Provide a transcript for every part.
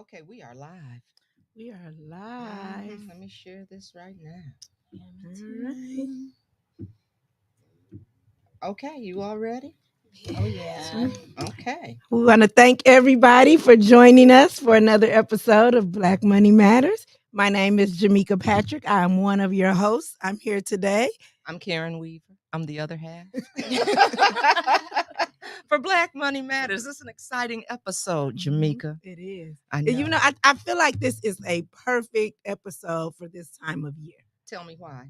Okay, we are live. We are live. Let me share this right now. All right. Okay, you all ready? Oh yeah. Okay. We want to thank everybody for joining us for another episode of Black Money Matters. My name is Jameca Patrick. I am one of your hosts. I'm here today. I'm Karen Weaver. I'm the other half. For Black Money Matters. This is an exciting episode, Jameca. It is. I know. You know, I feel like this is a perfect episode for this time of year. Tell me why.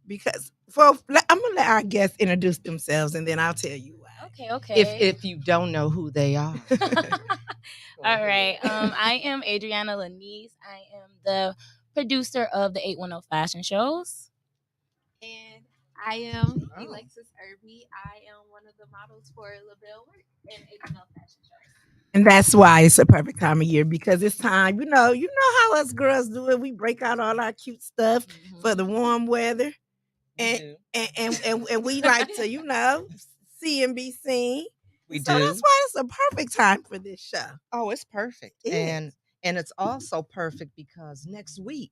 Because I'm gonna let our guests introduce themselves and then I'll tell you why. Okay. If you don't know who they are. All right. I am Adriana Lanice. I am the producer of the 810 fashion shows. And I am Alexis Irby. I am one of the models for Labelle Werk and 810 fashion shows. And that's why it's a perfect time of year because it's time, you know how us girls do it. We break out all our cute stuff for the warm weather. And we like to, see and be seen. We do. That's why it's a perfect time for this show. Oh, it's perfect. And it's also perfect because next week,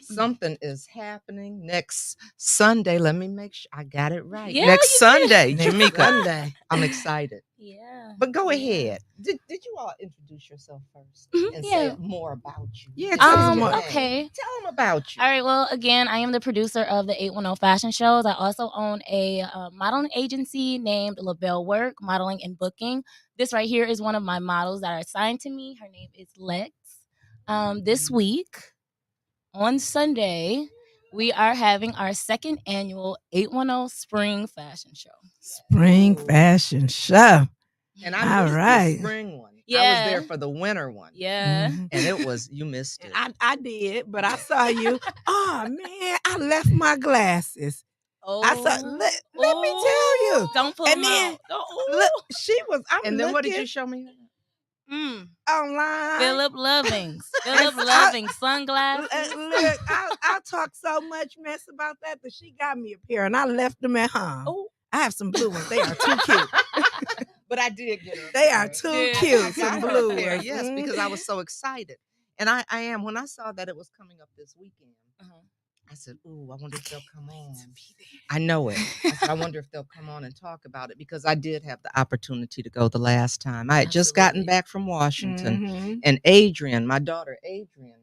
something is happening next Sunday. Let me make sure I got it right. Yeah, next Sunday, Next Jameca. Sunday. I'm excited. Yeah. But go ahead. Did you all introduce yourself first and say more about you? Yeah, tell us more. Okay. Tell them about you. All right. Well, again, I am the producer of the 810 fashion shows. I also own a modeling agency named Labelle Werk, Modeling and Booking. This right here is one of my models that are assigned to me. Her name is Lex. This week, on Sunday, we are having our second annual 810 Spring Fashion Show. Spring fashion show. And I missed the spring one. Yeah. I was there for the winter one. Yeah. And you missed it. I did, but I saw you. Oh, man, I left my glasses. Oh. I saw, let me tell you. Don't pull them out. Look, I'm then what did looking you show me? online. Philip Loving sunglasses. Look, I talk so much mess about that she got me a pair and I left them at home. Oh. I have some blue ones. They are too cute. But I did get them. They are too cute. Some blue ones. Yes, because I was so excited. And I am. When I saw that it was coming up this weekend, I said, ooh, I wonder if they'll come on. I know it. I wonder if they'll come on and talk about it because I did have the opportunity to go the last time. I had just gotten back from Washington. And Adrian, my daughter Adrian,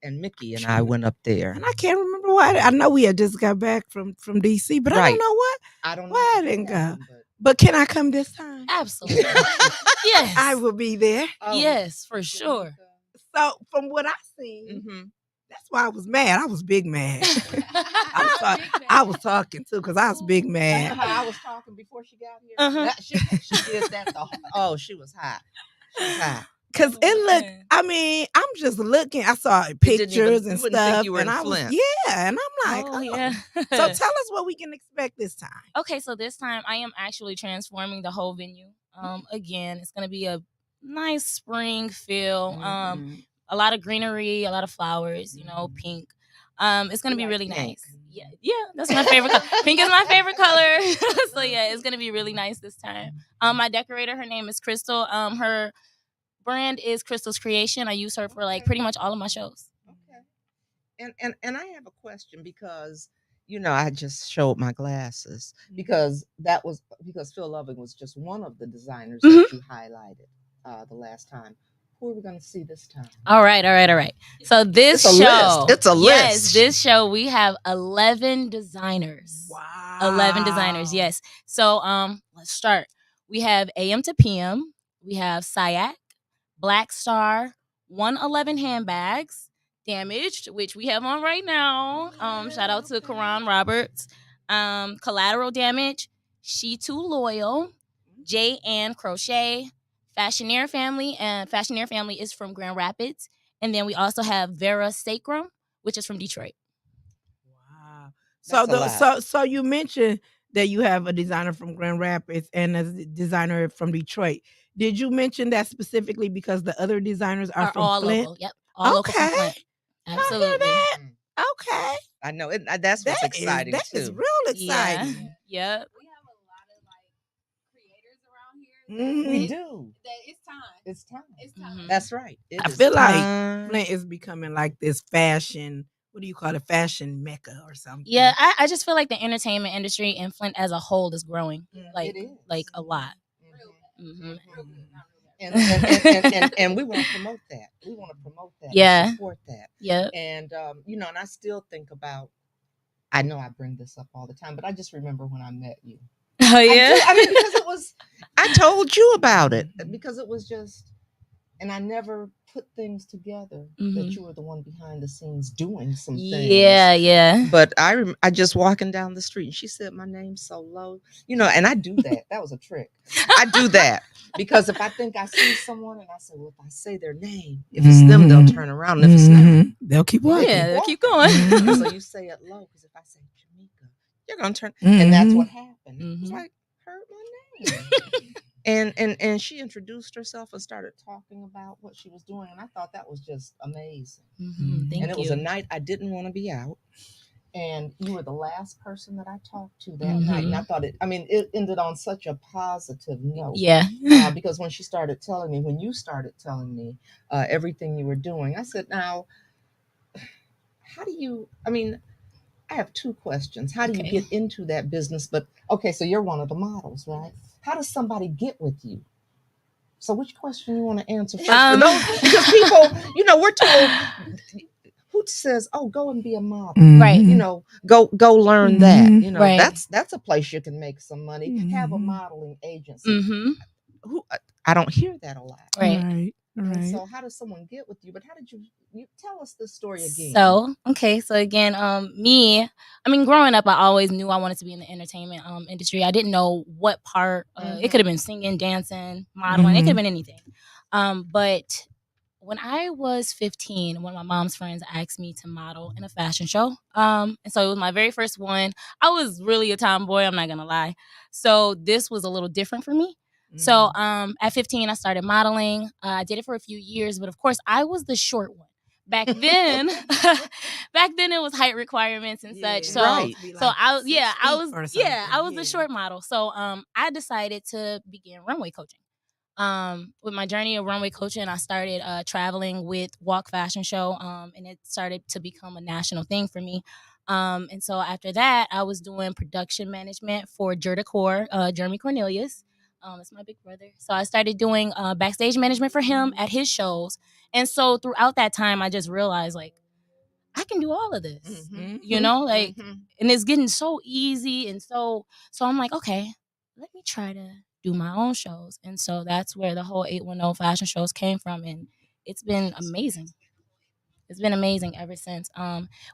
and Mickey and I went up there. And I can't remember why. I know we had just got back from DC, but I don't know what. I don't know why I didn't go. But can I come this time? Absolutely. Yes. I will be there. Yes, for sure. So from what I seen, that's why I was mad. I was big mad. I was talking too because I was big mad. I was talking before she got here. She did that. She was hot. She was hot. Cause it looked, I mean, I'm just looking. I saw pictures and stuff, and I was, and I'm like, yeah. So tell us what we can expect this time. Okay, so this time I am actually transforming the whole venue. Again, it's gonna be a nice spring feel. A lot of greenery, a lot of flowers. Pink. It's gonna be really nice. Yeah, that's my favorite color. Pink is my favorite color. So yeah, it's gonna be really nice this time. My decorator, her name is Crystal. Her brand is Crystal's Creation. I use her for pretty much all of my shows. Okay. And I have a question because I just showed my glasses because Phil Loving was just one of the designers that you highlighted the last time. Who are we going to see this time? All right. So this show, it's a list. Yes, this show we have 11 designers. Wow. 11 designers. Yes. So let's start. We have AM to PM. We have Sayak, Black Star, 111 handbags, Damaged, which we have on right now. Shout out to Karan Roberts. Collateral Damage, She Too Loyal, J Ann Crochet, Fashioneer Family, and Fashioneer Family is from Grand Rapids. And then we also have Vera Sacrum, which is from Detroit. Wow. So you mentioned that you have a designer from Grand Rapids and a designer from Detroit. Did you mention that specifically because the other designers are from all Flint? local? Yep, all local from Flint. Absolutely. Okay. I know it. That's what's exciting too. That is real exciting. Yep. We have a lot of creators around here We do. It's time. It's time. It's time. That's right. I feel like Flint is becoming like this fashion. What do you call it? Fashion mecca or something. Yeah, I just feel like the entertainment industry in Flint as a whole is growing, like a lot. And we want to promote that. We want to promote that. Yeah. And support that. Yeah. And and I still think about. I know I bring this up all the time, but I just remember when I met you. Oh yeah. I mean, because it was. I told you about it because it was just, and I never put things together that you were the one behind the scenes doing some things. Yeah. But I just walking down the street and she said my name's so low, and I do that. That was a trick. I do that because if I think I see someone and I say, well, if I say their name, if it's them, they'll turn around. And if it's not, they'll keep walking. Yeah, they'll keep going. So you say it low because if I say Jameca, you're gonna turn, and that's what happened. It's like heard my name. And she introduced herself and started talking about what she was doing, and I thought that was just amazing. Thank you. Was a night I didn't want to be out, and you were the last person that I talked to that night, and I thought it ended on such a positive note. Yeah. Because when you started telling me everything you were doing, I said, now, how do you? I have two questions. How do you get into that business? But okay, so you're one of the models, right? How does somebody get with you? So which question you want to answer first? For those, because people, we're told, who says, oh, go and be a model. Right. Go learn that. Right. That's a place you can make some money. Have a modeling agency. Who I don't hear that a lot. Right. And so how does someone get with you? But how did you tell us this story again? So again, growing up, I always knew I wanted to be in the entertainment industry. I didn't know what part. It could have been singing, dancing, modeling. It could have been anything. But when I was 15, one of my mom's friends asked me to model in a fashion show. And so it was my very first one. I was really a tomboy, I'm not gonna lie. So this was a little different for me. So at 15, I started modeling. I did it for a few years, but of course, I was the short one. Back then, it was height requirements and such. So, right. I was the short model. So, I decided to begin runway coaching. With my journey of runway coaching, I started traveling with Walk Fashion Show, and it started to become a national thing for me. And so after that, I was doing production management for Decor, Jeremy Cornelius. That's my big brother. So I started doing backstage management for him at his shows. And so throughout that time, I just realized, like, I can do all of this, and it's getting so easy. And so I'm like, okay, let me try to do my own shows. And so that's where the whole 810 fashion shows came from. And it's been amazing. It's been amazing ever since.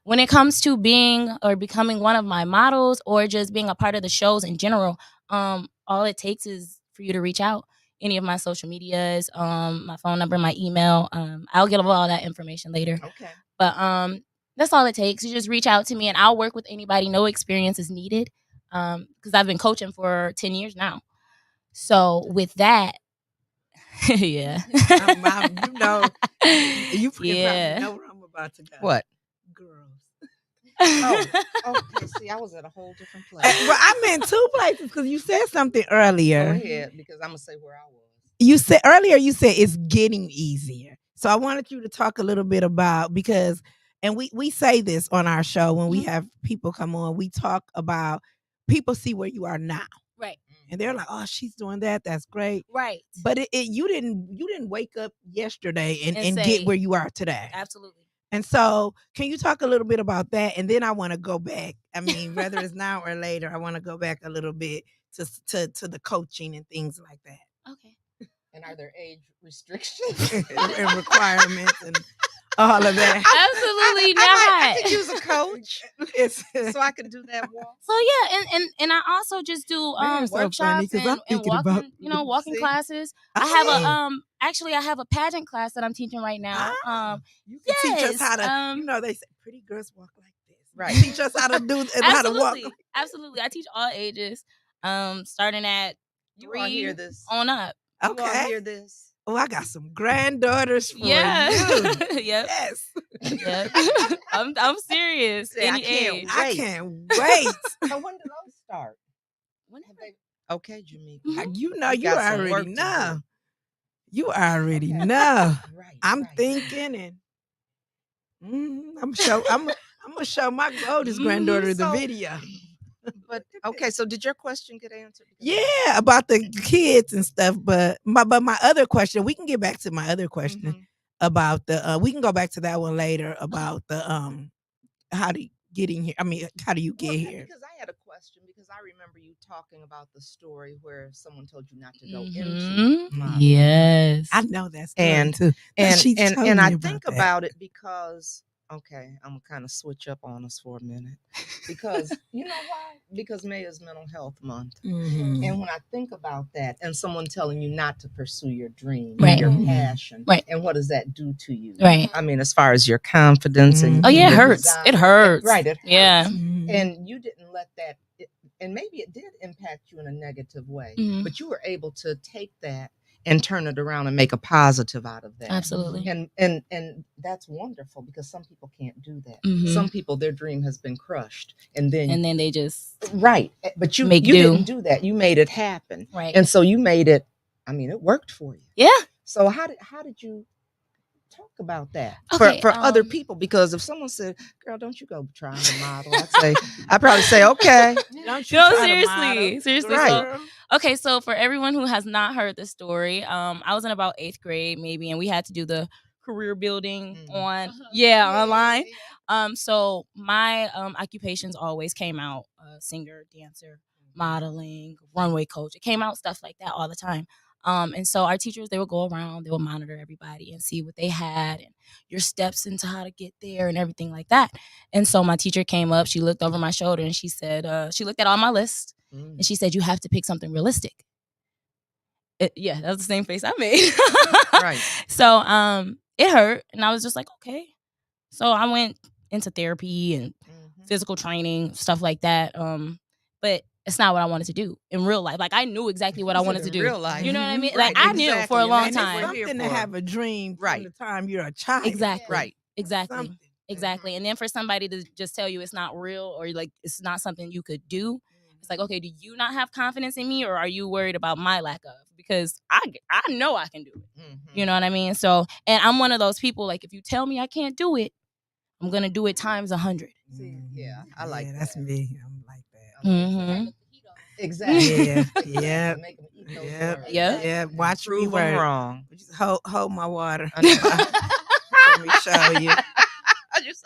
When it comes to being or becoming one of my models or just being a part of the shows in general, all it takes is for you to reach out. Any of my social medias, my phone number, my email. I'll get all that information later. Okay. But that's all it takes. You just reach out to me and I'll work with anybody. No experience is needed because I've been coaching for 10 years now. So with that, yeah. You fucking probably know where I'm about to go. What? Girls. Okay. See, I was at a whole different place. Well, I'm in two places because you said something earlier. Go ahead, because I'm gonna say where I was. You said it's getting easier. So I wanted you to talk a little bit about and we say this on our show when we have people come on. We talk about people see where you are now. Right. And they're like, oh, she's doing that. That's great. Right. But you didn't wake up yesterday and say, get where you are today. Absolutely. And so can you talk a little bit about that? And then I want to go back. I mean, whether it's now or later, I want to go back a little bit to the coaching and things like that. Okay. And are there age restrictions and requirements and all of that? Absolutely not. I could use a coach, so I could do that walk. So yeah, and I also just do workshops and walking classes. I have a pageant class that I'm teaching right now. You can teach us how to. They say pretty girls walk like this. Right. Teach us how to do how to walk. Absolutely, I teach all ages, starting at 3 on up. Okay. You all hear this? Oh, I got some granddaughters for you. Yep. Yes. Yep. I'm serious. I can't wait. I can't wait. So when do those start? Okay, Jameca. You know, you already know. You already know. Right. I'm thinking, and I'm gonna show my oldest granddaughter the video. But okay, so did your question get answered? Yeah, about the kids and stuff. But my other question, we can get back to my other question about the. We can go back to that one later about the how do you get in here? I mean, how do you get here? Because I had a question because I remember you talking about the story where someone told you not to go into modeling. Yes, I know that story too. And I think about it because. Okay, I'm gonna kind of switch up on us for a minute because you know why? Because May is Mental Health Month, and when I think about that, and someone telling you not to pursue your dream, your passion, and what does that do to you? Right. I mean, as far as your confidence and it hurts. It hurts. Right. It hurts. Yeah. And you didn't let that, and maybe it did impact you in a negative way, but you were able to take that and turn it around and make a positive out of that. Absolutely. And that's wonderful because some people can't do that. Some people, their dream has been crushed, and then they just but you didn't do that. You made it happen. Right. And so you made it. I mean, it worked for you. Yeah. So how did you talk about that for other people? Because if someone said, "Girl, don't you go try to model," I'd probably say, "Okay." Don't you seriously. Right. Okay, so for everyone who has not heard the story, I was in about 8th grade maybe, and we had to do the career building online. So my occupations always came out: singer, dancer, modeling, runway coach. It came out stuff like that all the time. And so our teachers, they would go around, they would monitor everybody and see what they had and your steps into how to get there and everything like that. And so my teacher came up, she looked over my shoulder and she said, she looked at all my list and she said, "You have to pick something realistic." Yeah, that was the same face I made. Right. So it hurt. And I was just like, okay. So I went into therapy and physical training, stuff like that. But it's not what I wanted to do in real life. Like, I knew exactly what I wanted to do. Real life. You know what I mean? Right, like, I knew for a long time. It's something to have a dream from the time you're a child. Exactly. Right. Exactly. Exactly. And then for somebody to just tell you it's not real or like it's not something you could do, it's like, okay, do you not have confidence in me or are you worried about my lack of? Because I know I can do it. You know what I mean? So, and I'm one of those people, like, if you tell me I can't do it, I'm going to do it times 100. Yeah, I like that. That's me. I'm like that. Mm-hmm. Exactly. Yeah. Yeah. Watch me work. Wrong. Just hold my water. Let me show you.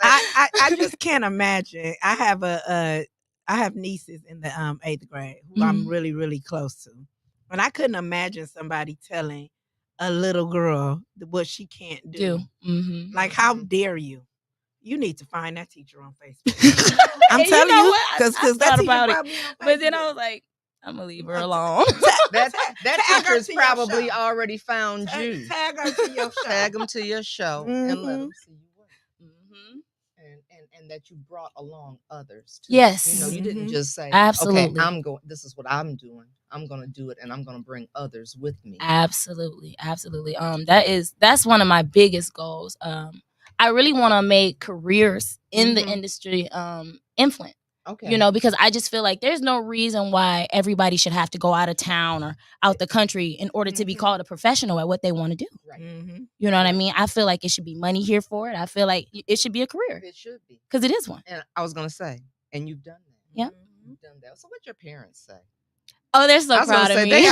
I just can't imagine. I have nieces in the 8th grade who I'm really, really close to. And I couldn't imagine somebody telling a little girl what she can't do. Like, how dare you? You need to find that teacher on Facebook. I'm telling you, because that teacher about it. But then I was like, I'm gonna leave her alone. That teacher's probably already found you. Tag her to your show. Tag them to your show and let them see you work. And that you brought along others too. Yes. You know, you didn't just say, absolutely. Okay, this is what I'm doing. I'm gonna do it and I'm gonna bring others with me. Absolutely. That's one of my biggest goals. I really want to make careers in the industry influent. Okay. You know, because I just feel like there's no reason why everybody should have to go out of town or out the country in order to be called a professional at what they want to do. Right. You know what I mean? I feel like it should be money here for it. I feel like it should be a career. It should be. Because it is one. And I was going to say, and you've done that. Yeah. You've done that. So what'd your parents say? Oh, they're so proud of me.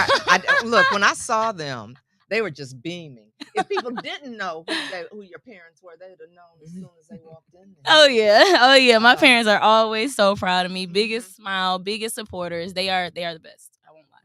Look, when I saw them, they were just beaming. If people didn't know who your parents were, they would have known as soon as they walked in there. Oh yeah. My parents are always so proud of me. Biggest smile, biggest supporters. They are the best. I won't lie.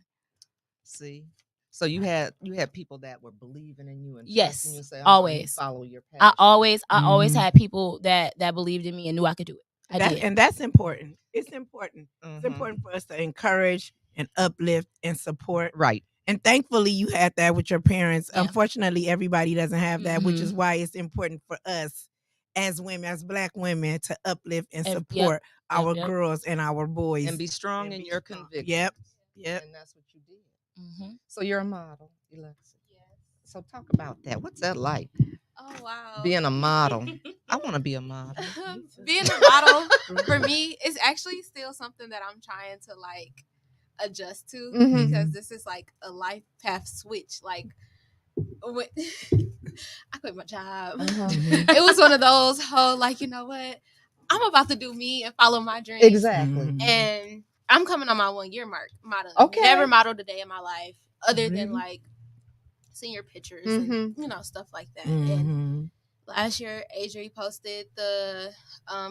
See, so you had people that were believing in you and yes, you say, always follow your passion. I always had people that believed in me and knew I could do it. I did. And that's important. It's important. It's important for us to encourage and uplift and support. Right. And thankfully, you had that with your parents. Yeah. Unfortunately, everybody doesn't have that, which is why it's important for us as women, as Black women, to uplift and support our girls and our boys. And be strong in your conviction. Yep. And that's what you did. So you're a model, Alexa. Yes. So talk about that. What's that like? Oh, wow. Being a model. I want to be a model. Being a model, for me, is actually still something that I'm trying to, like, adjust to Mhm. because this is like a life path switch. Like when I quit my job. It was one of those whole like, you know what? I'm about to do me and follow my dreams. Exactly. And I'm coming on my 1 year mark modeling. Okay. Never modeled a day in my life other than like senior pictures and stuff like that. And last year, Adri posted the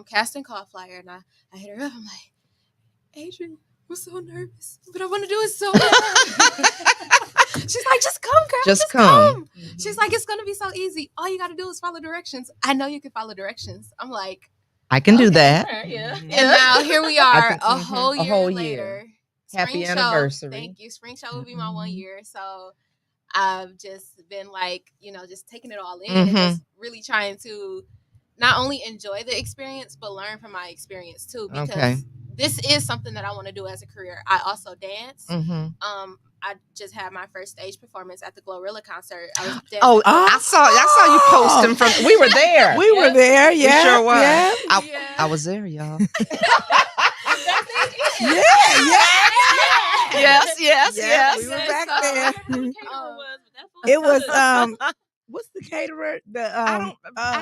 casting call flyer, and I hit her up. I'm like, Adri, I'm so nervous, but I want to do it so bad. She's like, just come, girl. Just come. She's like, it's gonna be so easy. All you gotta do is follow directions. I know you can follow directions. I'm like, I can do that. Yeah. And now here we are, a whole year later. Happy Spring anniversary. Show, thank you. Spring show will be my 1 year. So I've just been like, just taking it all in and just really trying to not only enjoy the experience, but learn from my experience too. Because this is something that I want to do as a career. I also dance. I just had my first stage performance at the Glorilla concert. I was dancing. I saw you posting from. We were there. We were there. Yeah, we sure were. Yeah. I was there, y'all. Yes. We were back there. It It was what's the caterer? I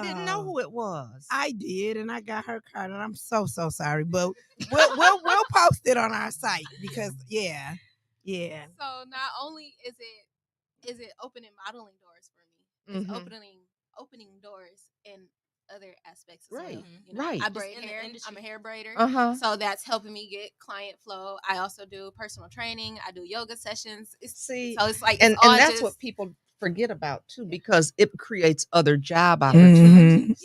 didn't know who it was. I did, and I got her card, and I'm so sorry, but we'll post it on our site because yeah. So not only is it opening modeling doors for me, it's opening doors in other aspects as well. Right. I braid hair. I'm a hair braider. So that's helping me get client flow. I also do personal training. I do yoga sessions. So it's like and that's what people forget about too, because it creates other job opportunities.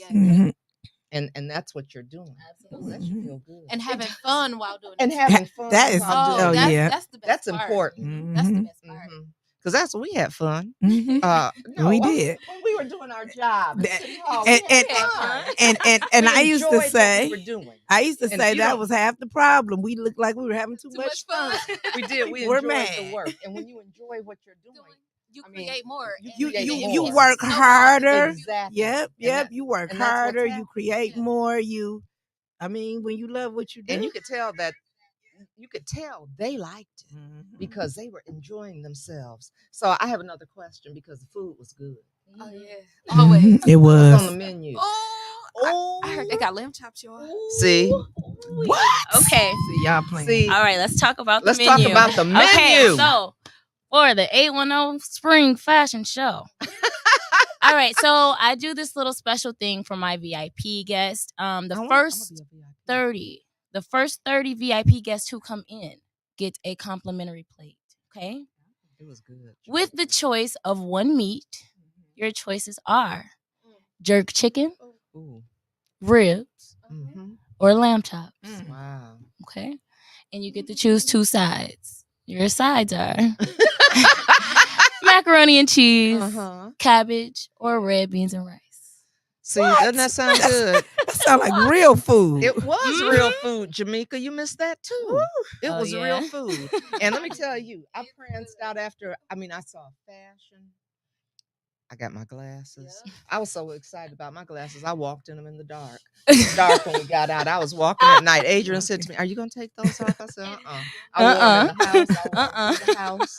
And that's what you're doing. Absolutely. That should feel good. And having fun while doing it. And having fun. That is that's the best That's part. important. That's the best part. Because that's we had fun. No, we did when we were doing our job. And I used to say, And that was half the problem. We looked like we were having too much fun. We did. We enjoyed the work, and when you enjoy what you're doing, you create more. You work harder. Exactly. Yep. You work harder. You create more. When you love what you do, and you could tell they liked it because they were enjoying themselves. So I have another question because the food was good. Oh yeah, always. It was on the menu. I heard they got lamb chops, y'all. See what? Okay, y'all playing. All right, let's talk about the menu. Talk about the menu. Okay, so for the 810 Spring Fashion Show. All right, so I do this little special thing for my VIP guests. The first 30 VIP guests who come in get a complimentary plate. Okay, it was good. With the choice of one meat, your choices are jerk chicken, ribs, or lamb chops. Wow. Okay, and you get to choose 2 sides. Your sides are macaroni and cheese, cabbage, or red beans and rice. See, doesn't that sound good? That sounds like real food. It was real food, Jameca. You missed that too. It was real food. And let me tell you, I pranced out after. I saw fashion. I got my glasses. I was so excited about my glasses. I walked in them in the dark. It was dark when we got out. I was walking at night. Adrian said to me, "Are you going to take those off?" I said, I wore them in the house.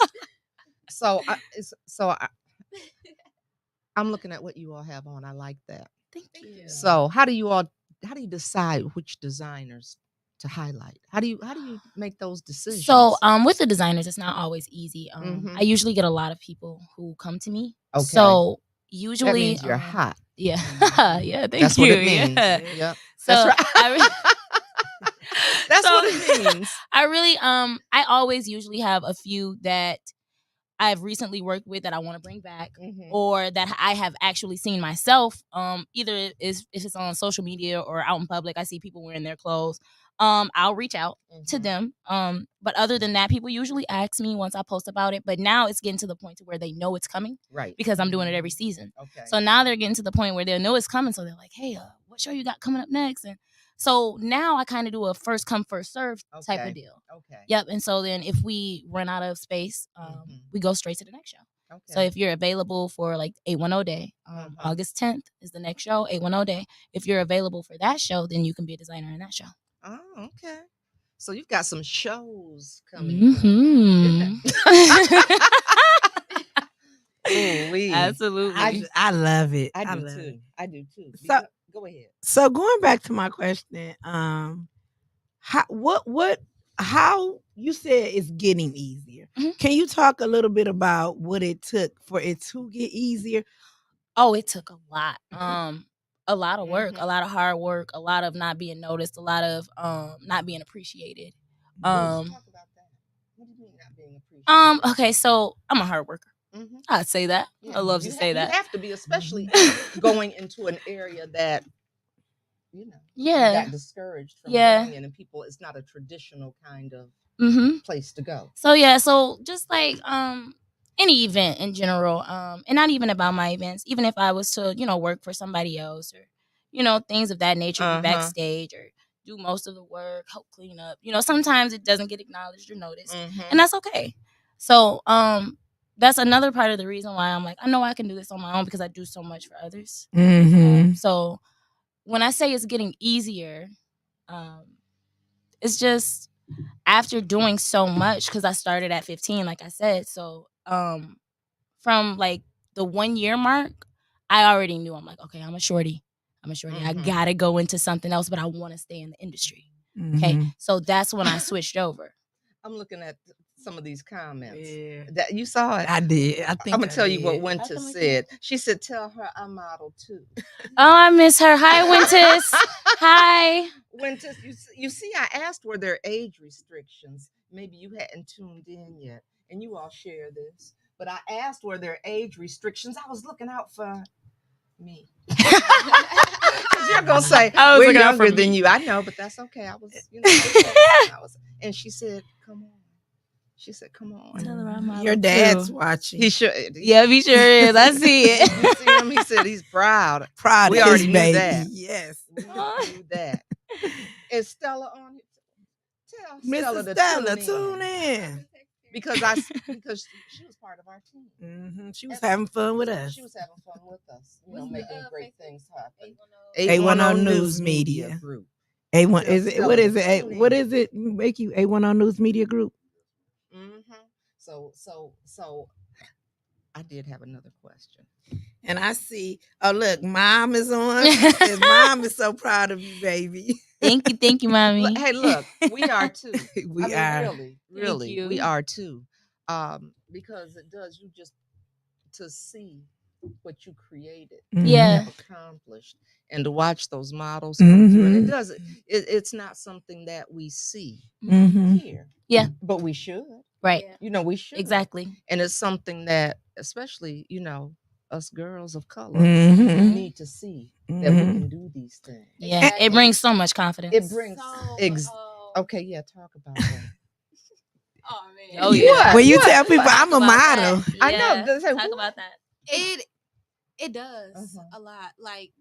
I'm looking at what you all have on. I like that. Thank you. So how do you decide which designers to highlight? How do you make those decisions? So with the designers, it's not always easy. I usually get a lot of people who come to me. Okay. So usually that means you're hot. Yeah. Yeah, thank That's you. What it means. Yeah. Yep. So that's right. That's what it means. I really I always usually have a few that I've recently worked with that I want to bring back, or that I have actually seen myself. Either if it's on social media or out in public, I see people wearing their clothes. I'll reach out to them. But other than that, people usually ask me once I post about it. But now it's getting to the point to where they know it's coming, right? Because I'm doing it every season. Okay. So now they're getting to the point where they know it's coming. So they're like, "Hey, what show you got coming up next?" And so now I kind of do a first come first serve type of deal. Okay. Yep. And so then if we run out of space, we go straight to the next show. Okay. So if you're available for like 810 Day, August 10th is the next show, 810 Day. If you're available for that show, then you can be a designer in that show. Oh, okay. So you've got some shows coming up. Absolutely. I love it. I do love too. it. I do too. So go ahead. So going back to my question, how you said it's getting easier. Can you talk a little bit about what it took for it to get easier? Oh, it took a lot. A lot of work, a lot of hard work, a lot of not being noticed, a lot of not being appreciated. Talk about that. What do you mean not being appreciated? Okay, so I'm a hard worker. I'd say that. Yeah, I love to say that. You have to be, especially going into an area that you got discouraged from going in, and people, it's not a traditional kind of place to go. So just like any event in general, and not even about my events, even if I was to, work for somebody else or, things of that nature, be backstage or do most of the work, help clean up. Sometimes it doesn't get acknowledged or noticed, and that's okay. So that's another part of the reason why I'm like, I know I can do this on my own because I do so much for others. So when I say it's getting easier, it's just after doing so much, because I started at 15, like I said. So from like the 1 year mark, I already knew, I'm like, okay, I'm a shorty. I gotta go into something else, but I want to stay in the industry. Okay, so that's when I switched over. I'm looking at some of these comments. Yeah. That you saw it. I did. I think I'm gonna tell you what Winter said. She said, "Tell her I model too." Oh, I miss her. Hi, Winters. Hi, Winters. You see, I asked were there age restrictions. Maybe you hadn't tuned in yet, and you all share this. But I asked were there age restrictions. I was looking out for me. You're gonna say we're younger than you. I know, but that's okay. I was, and she said, "Come on." She said, "Come on." Tell her I'm Your dad's watching. He should. Yeah, he sure is. I see it. You see him? He said he's proud. Proud we of already his knew baby. that. Yes. We knew that. Is Stella on? Tell Mrs. Stella to tune in. Because she was part of our team. She was having fun with us. She was having fun with us. Making great things happen. 810 News Media Group. A1 is it? What is it? What is it? Make you 810 News Media Group. So I did have another question. And I see, oh look, Mom is on. Says, Mom is so proud of you, baby. Thank you, Mommy. Hey, look, we are too. We are really, we are too. Because it does you just to see what you created, have accomplished, and to watch those models come through. And it does. It's not something that we see here. Yeah, but we should. Right. We should. Exactly. And it's something that, especially, us girls of color need to see that we can do these things. Yeah, exactly. It brings so much confidence. It brings okay, yeah, talk about that. Oh man. Oh yeah. When you tell people I'm a model. Yeah. I know. Talk about that. It does a lot. Like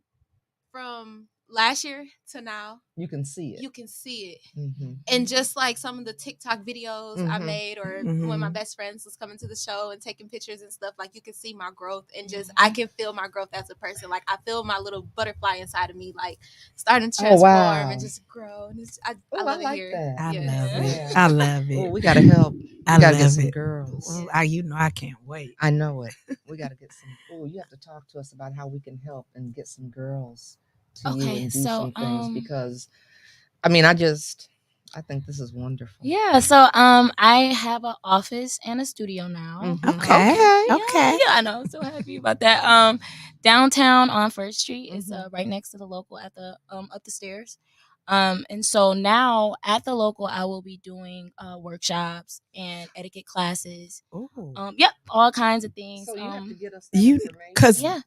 from last year to now, you can see it. And just like some of the TikTok videos I made, or when my best friends was coming to the show and taking pictures and stuff, like you can see my growth, and just I can feel my growth as a person. Like I feel my little butterfly inside of me, like starting to transform and just grow. And I love it here. That. I love it. Oh, we gotta help. We gotta get some girls. Well, I can't wait. I know it. We gotta get some. Oh, you have to talk to us about how we can help and get some girls to you and do some things, because I think this is wonderful. Yeah, so I have an office and a studio now. Okay. Yeah, I know. I'm so happy about that. Downtown on First Street is right next to the local at the up the stairs. And so now at the local, I will be doing workshops and etiquette classes. Yep, all kinds of things. So you have to get us that information.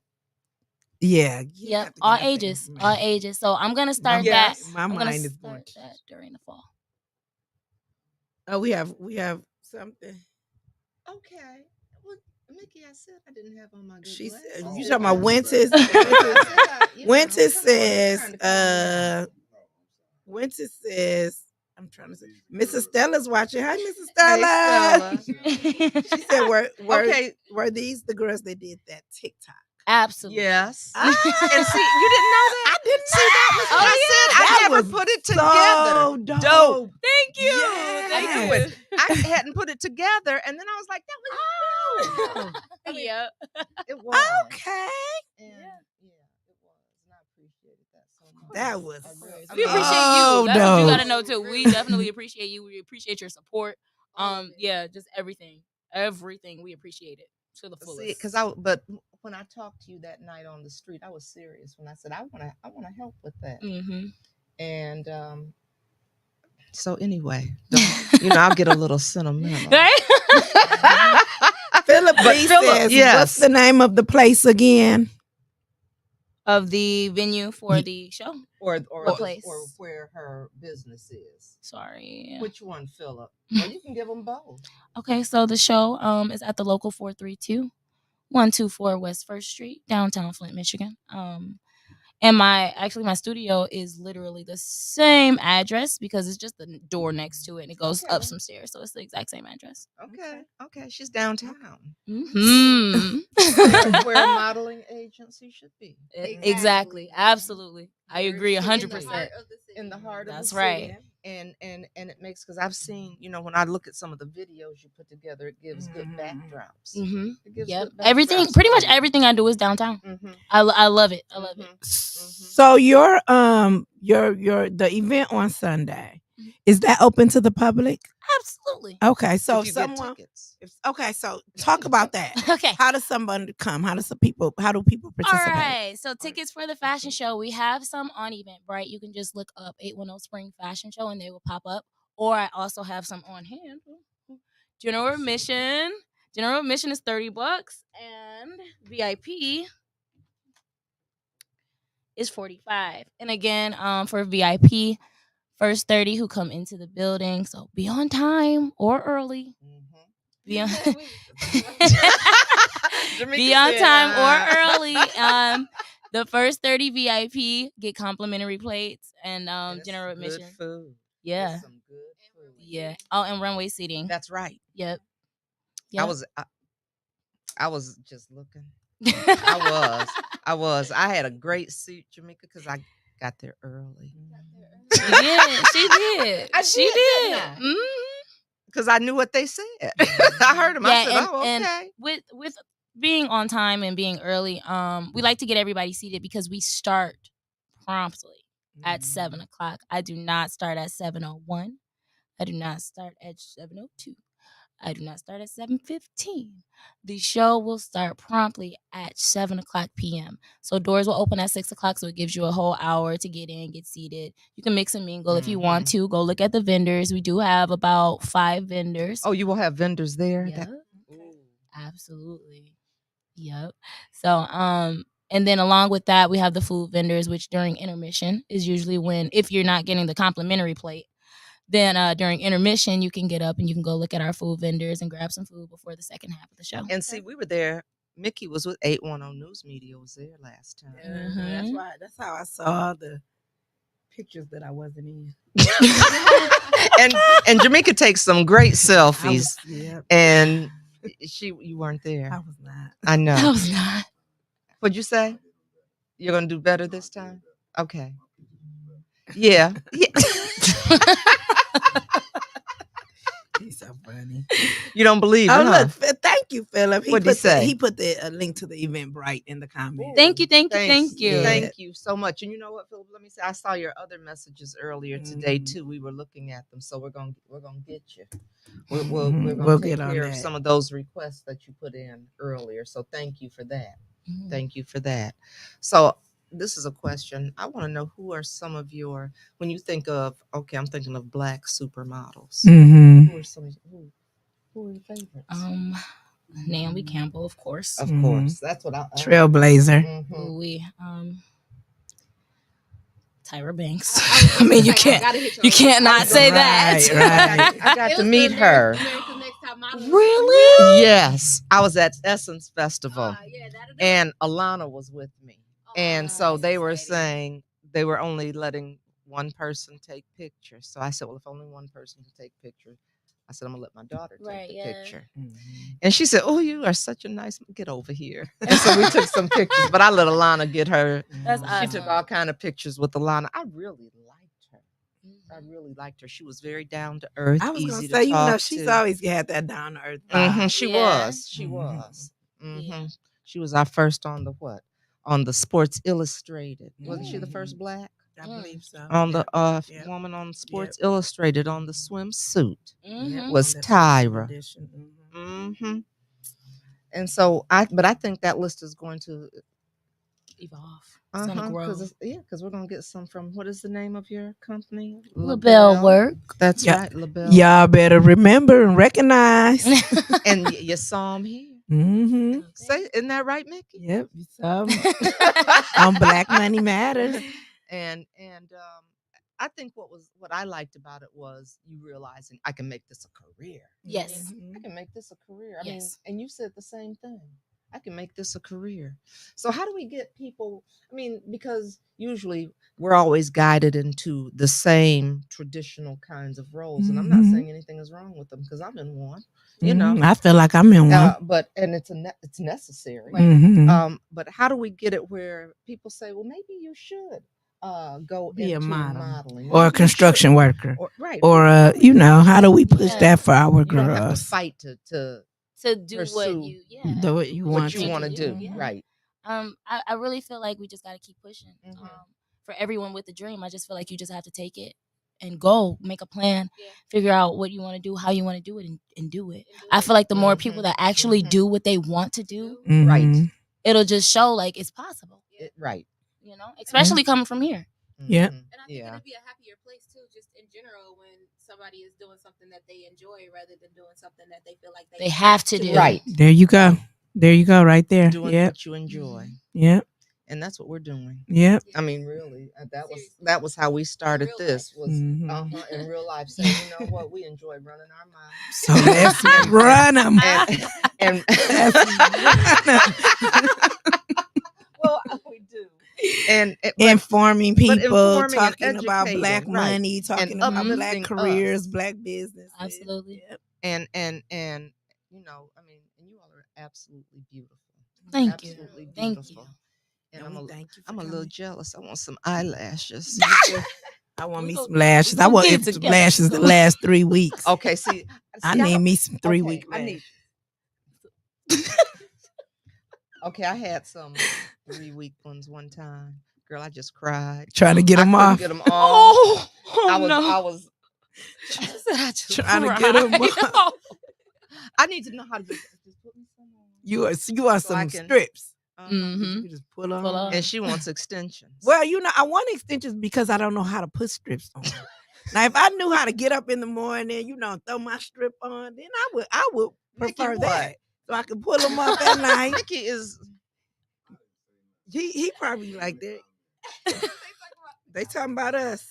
Yep, all ages. So I'm gonna start that. My mind is going that during the fall. Oh, we have something. Okay. Well, Mickey, I said I didn't have on my good She glasses. said, you talking about Winters? Winters says, I'm trying to say, Mrs. Stella's watching. Hi, Mrs. Stella. Hey, Stella. She said, were these the girls that did that TikTok? Absolutely. Yes. Ah, And see, you didn't know that? I didn't See, that was what I said. I That never was put it so together. dope. Thank you. Yes. I knew Thank it. I hadn't put it together, and then I was like, that was you. I mean, Yep. it was. Okay. And, yeah, it was. And I appreciated that so much. That was We appreciate so you. That's what you dope. gotta know too. We definitely appreciate you. We appreciate your support. Yeah, just everything. Everything. We appreciate it to the fullest. See, but when I talked to you that night on the street, I was serious when I said I wanna help with that. Mm-hmm. And so anyway, I'll get a little sentimental. Right? Philip B says, yes. what's the name of the place again? Of the venue for the show. Or What place? Or where her business is. Sorry. Which one, Philip? Well, you can give them both. Okay, so the show is at the local 432 124 West 1st Street, downtown Flint, Michigan. And my studio is literally the same address because it's just the door next to it and it goes up some stairs. So it's the exact same address. Okay. She's downtown. Mm-hmm. Where a modeling agency should be. Exactly. Absolutely. I agree 100%. In the heart of That's the right. city. And it makes, because I've seen, when I look at some of the videos you put together, it gives good backdrops. Mm-hmm. It gives Yep. good Everything, backdrops. pretty much everything I do is downtown. Mm-hmm. I love it. I love it. So your the event on Sunday, is that open to the public? Absolutely. Okay, so if you get tickets. So talk about that. Okay. How does someone come? How do people participate? All right. So tickets for the fashion show, we have some on Eventbrite. You can just look up 810 Spring Fashion Show and they will pop up. Or I also have some on hand. General admission. General admission is $30 and VIP is $45. And again, for VIP, first 30 who come into the building. So be on time or early. Be on, be on time or early. The first 30 VIP get complimentary plates and general admission. Good food. Yeah. There's some good food. Yeah. Oh, and runway seating. That's right. Yep. I was just looking. I was. I had a great suit, Jameca, because I got there early. She did. She did. Because I knew what they said. I heard them. Yeah, I said, okay. And with being on time and being early, we like to get everybody seated because we start promptly at 7 o'clock. I do not start at 7:01. I do not start at 7:02. I do not start at 7:15. The show will start promptly at 7 o'clock p.m. So doors will open at 6 o'clock, so it gives you a whole hour to get in, get seated. You can mix and mingle if you want to. Go look at the vendors. We do have about 5 vendors. Oh, you will have vendors there? Yep. Absolutely. Yep. So, and then along with that, we have the food vendors, which during intermission is usually when, if you're not getting the complimentary plate, then during intermission, you can get up and you can go look at our food vendors and grab some food before the second half of the show. And see, we were there. Mickey was with 810 News Media was there last time. That's right. That's how I saw the pictures that I wasn't in. and Jameca takes some great selfies. Yep. And you weren't there. I was not. I know. I was not. What'd you say? You're gonna do better this time? Okay. Yeah. He's so funny. You don't believe it, Oh, huh? look. Thank you, Philip. What'd he say? He put the link to the Eventbrite in the comments. Thank you. Thank you so much. And you know what, Philip? Let me say, I saw your other messages earlier today too. We were looking at them, so we're gonna get you. We're gonna take care of some of those requests that you put in earlier. So thank you for that. Thank you for that. So this is a question. I want to know, who are some of your, when you think of, okay, I'm thinking of Black supermodels. Who are some? Who are your favorites? Naomi Campbell, of course. Of course, that's what I. Trailblazer. Tyra Banks. I mean, you can't not say that. Right. I got to meet her. Really? Yes, I was at Essence Festival, and Alana was with me, and so they were saying they were only letting one person take pictures. So I said, well, if only one person can take pictures, I said, I'm gonna let my daughter take Right, the yeah. picture. Mm-hmm. And she said, oh, you are such a nice, get over here. And so we took some pictures, but I let Alana get her. That's She awesome. took all kind of pictures with Alana. I really liked her. I Mhm. really liked her. She was very down to earth, I was easy gonna say, to talk she's to. always had that down to earth vibe. She Yeah. was. She was. Yeah. She was our first on the what? On the Sports Illustrated. Wasn't she the Mhm. first black? I believe so. On the Yep. woman on Sports Illustrated on the swimsuit Mhm. was On that special Tyra. edition. And so I think that list is going to Evolve. It's gonna grow. because we're gonna get some from, what is the name of your company? Labelle Werk. That's Yeah. right, Labelle. Y'all better remember and recognize. And you saw him here. Mm-hmm. Say, isn't that right, Mickey? Yep. You saw 'em on Black Money Matters. And I think what I liked about it was you realizing I can make this a career. Yes. I can make this a career. I Yes. mean, and you said the same thing. I can make this a career. So how do we get people? I mean, because usually we're always guided into the same traditional kinds of roles, and I'm not saying anything is wrong with them because I'm in one. You know, I feel like I'm in one. but it's it's necessary. But how do we get it where people say, well, maybe you should go Be into a model. modeling Or a construction worker. right? Or how do we push that for our girls? You don't have to fight to do pursue what you want to do. Yeah. Right. I really feel like we just got to keep pushing. For everyone with a dream, I just feel like you just have to take it and go make a plan, figure out what you want to do, how you want to do it, and do it. I feel like the more people that actually do what they want to do, right, it'll just show like it's possible. Right. You know, especially coming from here. Yeah. And I think it'd be a happier place too, just in general, when somebody is doing something that they enjoy rather than doing something that they feel like they have to do. Right. There you go. There you go, right there. Doing what you enjoy. Yeah. And that's what we're doing. Yeah. I mean, really, that was how we started this. Was in real life, saying, you know what, we enjoy running our mouths. So let's run them. And well, we do. And informing people, and talking about educating, Black right. money, talking And about Black uplifting careers, us. Black business. Absolutely. Yep. And you know, I mean, and you all are absolutely beautiful. Thank you. Absolutely Thank beautiful. you. And thank you. I'm a little jealous. I want some eyelashes. I want me some lashes. I want some lashes that last 3 weeks. Okay, see I need me some 3-week lashes. Okay, I had some 3-week ones one time. Girl, I just cried. Trying to get them off. Get them off. I was trying to get them off. I need to know how to just put me some on. You are some strips. You can just pull on. And she wants extensions. Well, I want extensions because I don't know how to put strips on. Now, if I knew how to get up in the morning, throw my strip on, then I would prefer Mickey, that. So I can pull them up at night. Mickey is he probably like that. They talking about us.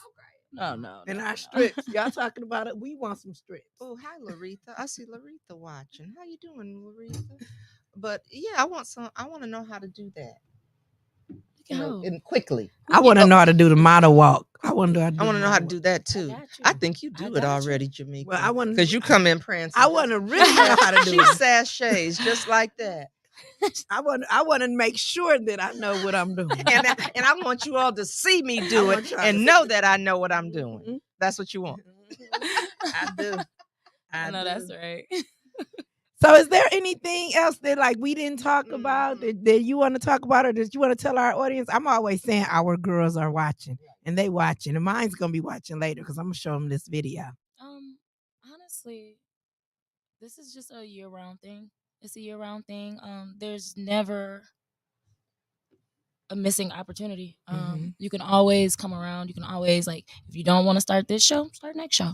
No. And our strips. Y'all talking about it. We want some strips. Oh, hi, Laretha. I see Laretha watching. How you doing, Laretha? But yeah, I want to know how to do that. And quickly. I want to know how to do the model walk. I want to know how to do that too. I think you do it already, Jameca. Well, I want because you come in prancing. I want to really know how to do it. She sachets just like that. I want to make sure that I know what I'm doing, and I want you all to see me do it and know that I know what I'm doing. That's what you want. I do. I know that's right. So is there anything else that we didn't talk about that you want to talk about, or that you want to tell our audience? I'm always saying our girls are watching and they watching, and mine's going to be watching later because I'm going to show them this video. Honestly, this is just a year-round thing. It's a year-round thing. There's never a missing opportunity. You can always come around. You can always, if you don't want to start this show, start next show.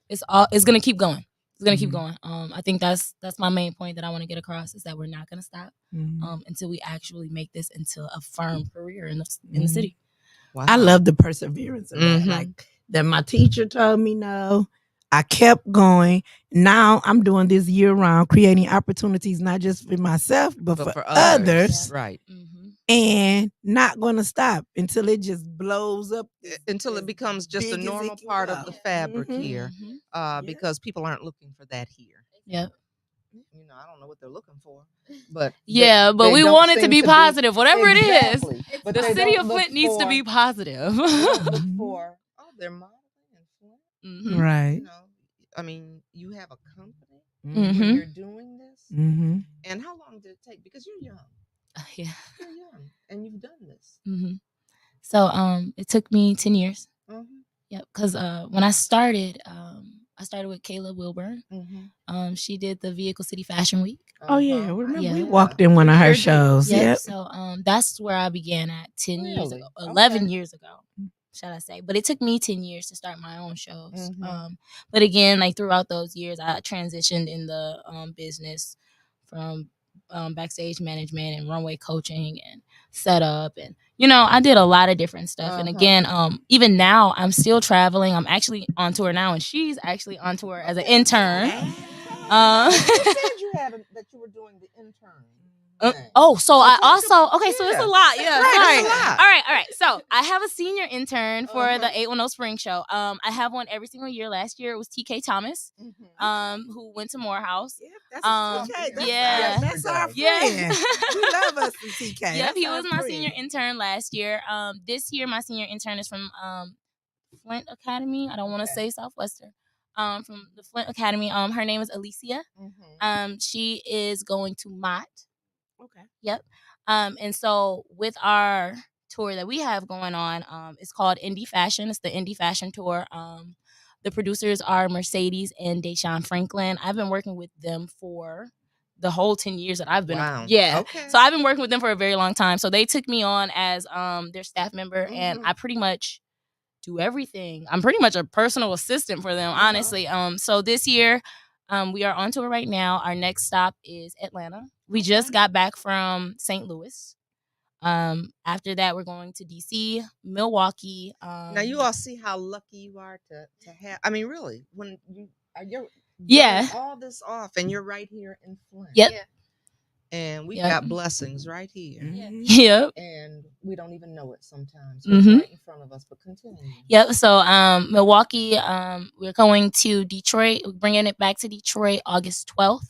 It's gonna keep going. It's gonna keep going. I think that's my main point that I want to get across, is that we're not gonna stop until we actually make this into a firm career in the city. Wow. I love the perseverance of that. That my teacher told me no. I kept going. Now I'm doing this year round, creating opportunities not just for myself, but for others. Right. and not going to stop until it just blows up. Until it becomes just a normal part of the fabric here, because people aren't looking for that here. Yep. You know, I don't know what they're looking for, but but we want it to be positive, whatever exactly. it is. But the city of Flint needs to be positive. They don't look for they're modeling in Flint, right? You know, I mean, you have a company Mm-hmm. where you're doing this, and how long did it take? Because you're young. Yeah, you're young, and you've done this. So it took me 10 years. Yep, because when I started with Kayla Wilburn. She did the Vehicle City Fashion Week. Oh yeah, remember we walked in one of her shows. Yep. So that's where I began at 10 years ago, 11 years ago, shall I say? But it took me 10 years to start my own shows. But again, like throughout those years, I transitioned in the business from backstage management and runway coaching and setup, and I did a lot of different stuff. And again, even now I'm still traveling. I'm actually on tour now, and she's actually on tour as an intern. You said that you were doing the intern. So I also so it's a lot. Yeah, right. It's a lot. All right. So I have a senior intern for the 810 Spring Show. I have one every single year. Last year it was TK Thomas, who went to Morehouse. That's our friend. We love us some TK. Yep, he was my senior intern last year. This year my senior intern is from Flint Academy. I don't want to say Southwestern. From the Flint Academy. Her name is Alicia. She is going to Mott. Okay. Yep. And so with our tour that we have going on, it's called Indie Fashion. It's the Indie Fashion Tour. The producers are Mercedes and Deshaun Franklin. I've been working with them for the whole 10 years that I've been. Wow. Yeah. Okay. So I've been working with them for a very long time. So they took me on as their staff member, and I pretty much do everything. I'm pretty much a personal assistant for them, honestly. So this year, we are on tour right now. Our next stop is Atlanta. We just got back from St. Louis. After that, we're going to DC, Milwaukee. Now you all see how lucky you are to have. I mean, really, when you're all this off, and you're right here in Flint. Yep. Yeah. And we got blessings right here. Yep. And we don't even know it sometimes. It's right in front of us, but continue. Yep. So Milwaukee, we're going to Detroit. We're bringing it back to Detroit August 12th.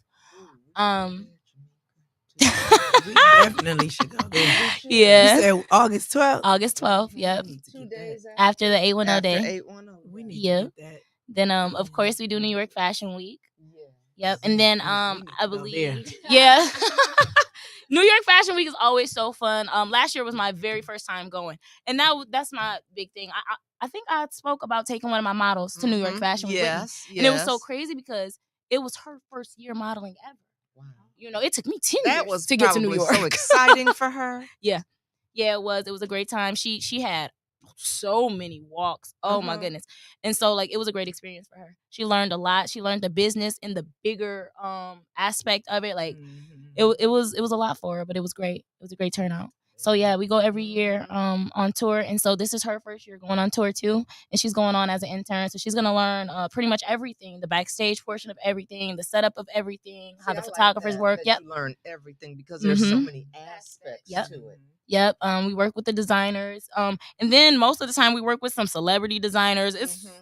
We definitely should go there. Yeah. You said August 12th? August 12th, yep. 2 days after the 810 day. 810. We need to get that. Then of course we do New York Fashion Week. Yeah. Yep. And then I believe New York Fashion Week is always so fun. Last year was my very first time going, and that's my big thing. I think I spoke about taking one of my models to New York Fashion Week. Yes. And it was so crazy because it was her first year modeling ever. Wow. It took me 10 years to get to New York. So exciting for her. Yeah, it was. It was a great time. She had so many walks. Oh my goodness. And so it was a great experience for her. She learned a lot. She learned the business and the bigger aspect of it. It was a lot for her, but it was great. It was a great turnout. So yeah, we go every year on tour, and so this is her first year going on tour too, and she's going on as an intern. So she's gonna learn pretty much everything, the backstage portion of everything, the setup of everything, how the photographers work. Yep, you learn everything because there's so many aspects to it. Yep. We work with the designers, and then most of the time we work with some celebrity designers.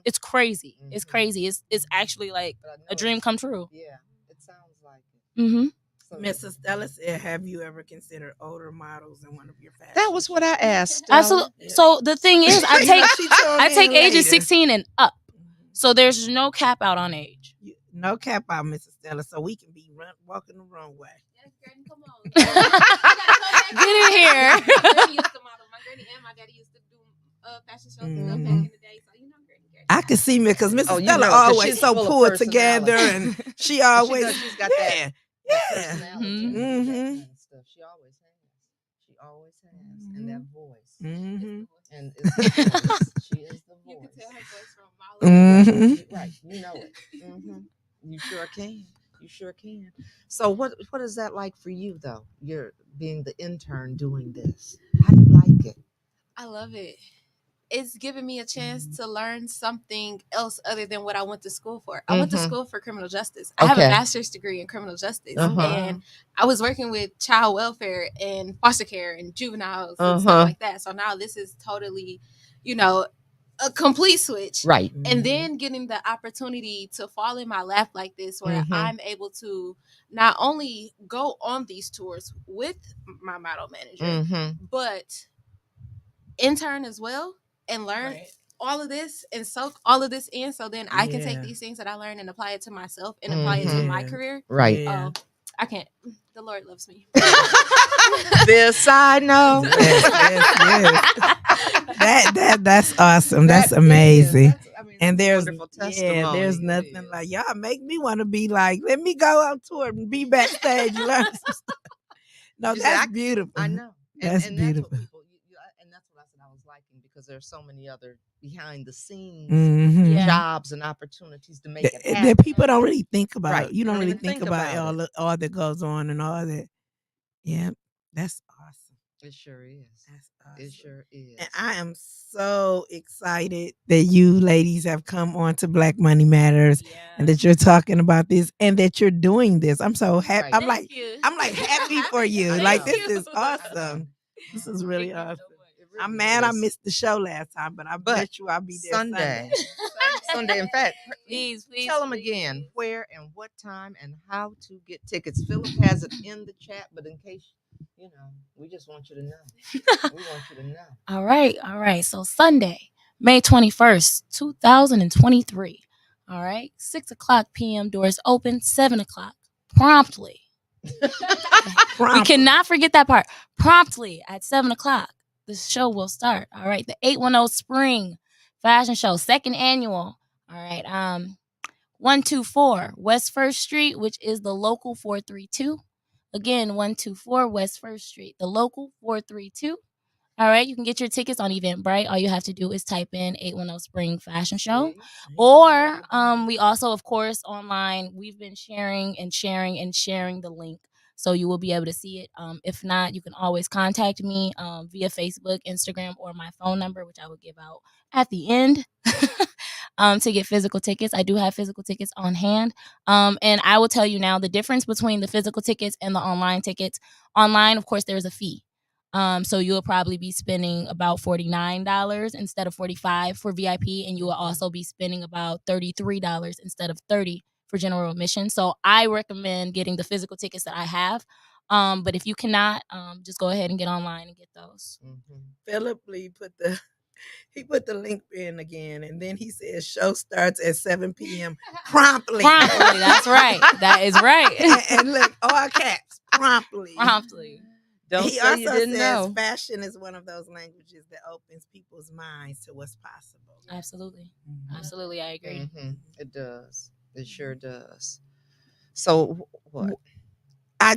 It's crazy. It's crazy. It's actually like a dream come true. Yeah, it sounds like it. Mrs. Stella said, have you ever considered older models in one of your fashions? That was what I asked. Absolutely. Yeah. So the thing is, I take ages 16 and up. So there's no cap out on age. No cap out, Mrs. Stella. So we can be walking the runway. Yes, Granny, come on. Get in here. My granny used to model. My granny and my daddy used to do fashion shows and stuff back in the day. So Granny. I can see me because Mrs. Stella always so pulled together, and she always she's got that. Yeah. Stuff. She always has, and that voice. And she is the voice. You can tell her voice from a mile away. Right, you know it. You sure can. So what is that like for you though? You're being the intern doing this. How do you like it? I love it. it's given me a chance to learn something else other than what I went to school for. I went to school for criminal justice. I have a master's degree in criminal justice, and I was working with child welfare and foster care and juveniles and stuff like that. So now this is totally, a complete switch. Right. And then getting the opportunity to fall in my lap like this, where I'm able to not only go on these tours with my model manager, but intern as well and learn all of this and soak all of this in, so then I can take these things that I learned and apply it to myself and apply it to my career. Right. Oh, I can't. The Lord loves me. This I know. That's awesome. That's amazing. And there's wonderful testimony. There's nothing like y'all make me want to be like, let me go on tour and be backstage and learn some stuff. No, that's beautiful. I know. That's beautiful. That's what people, and that's what I said I was liking, because there's so many other behind the scenes jobs and opportunities to make it happen. That people don't really think about. Right. You don't really think about all that goes on and all that. Yeah, that's awesome. It sure is. That's awesome. It sure is. And I am so excited that you ladies have come on to Black Money Matters and that you're talking about this and that you're doing this. I'm so happy. Right. I'm like happy for you. Like this is awesome. This is really awesome. Really I'm mad I missed the show last time, but I bet you I'll be there Sunday. Sunday. In fact, please tell them again where and what time and how to get tickets. Philip has it in the chat, but in case we just want you to know. We want you to know. All right. So Sunday, May 21st, 2023. All right. 6:00 p.m. Doors open. 7:00 promptly. We cannot forget that part. Promptly at 7:00, the show will start. All right. The 810 Spring Fashion Show, second annual. All right. 124 West 1st Street, which is the local 432. Again, 124 West 1st Street, the local 432. All right, you can get your tickets on Eventbrite. All you have to do is type in 810 Spring Fashion Show. Or we also, of course, online, we've been sharing the link. So you will be able to see it. If not, you can always contact me via Facebook, Instagram, or my phone number, which I will give out at the end. To get physical tickets. I do have physical tickets on hand. And I will tell you now the difference between the physical tickets and the online tickets. Online, of course, there's a fee. So you'll probably be spending about $49 instead of $45 for VIP, and you will also be spending about $33 instead of $30 for general admission. So I recommend getting the physical tickets that I have. But if you cannot, just go ahead and get online and get those. Philip Lee put the link in again, and then he says show starts at 7 p.m. promptly. Promptly, that's right. That is right. and look, all caps, promptly. He also says fashion is one of those languages that opens people's minds to what's possible. Absolutely. Absolutely, I agree. It does. It sure does. So what? I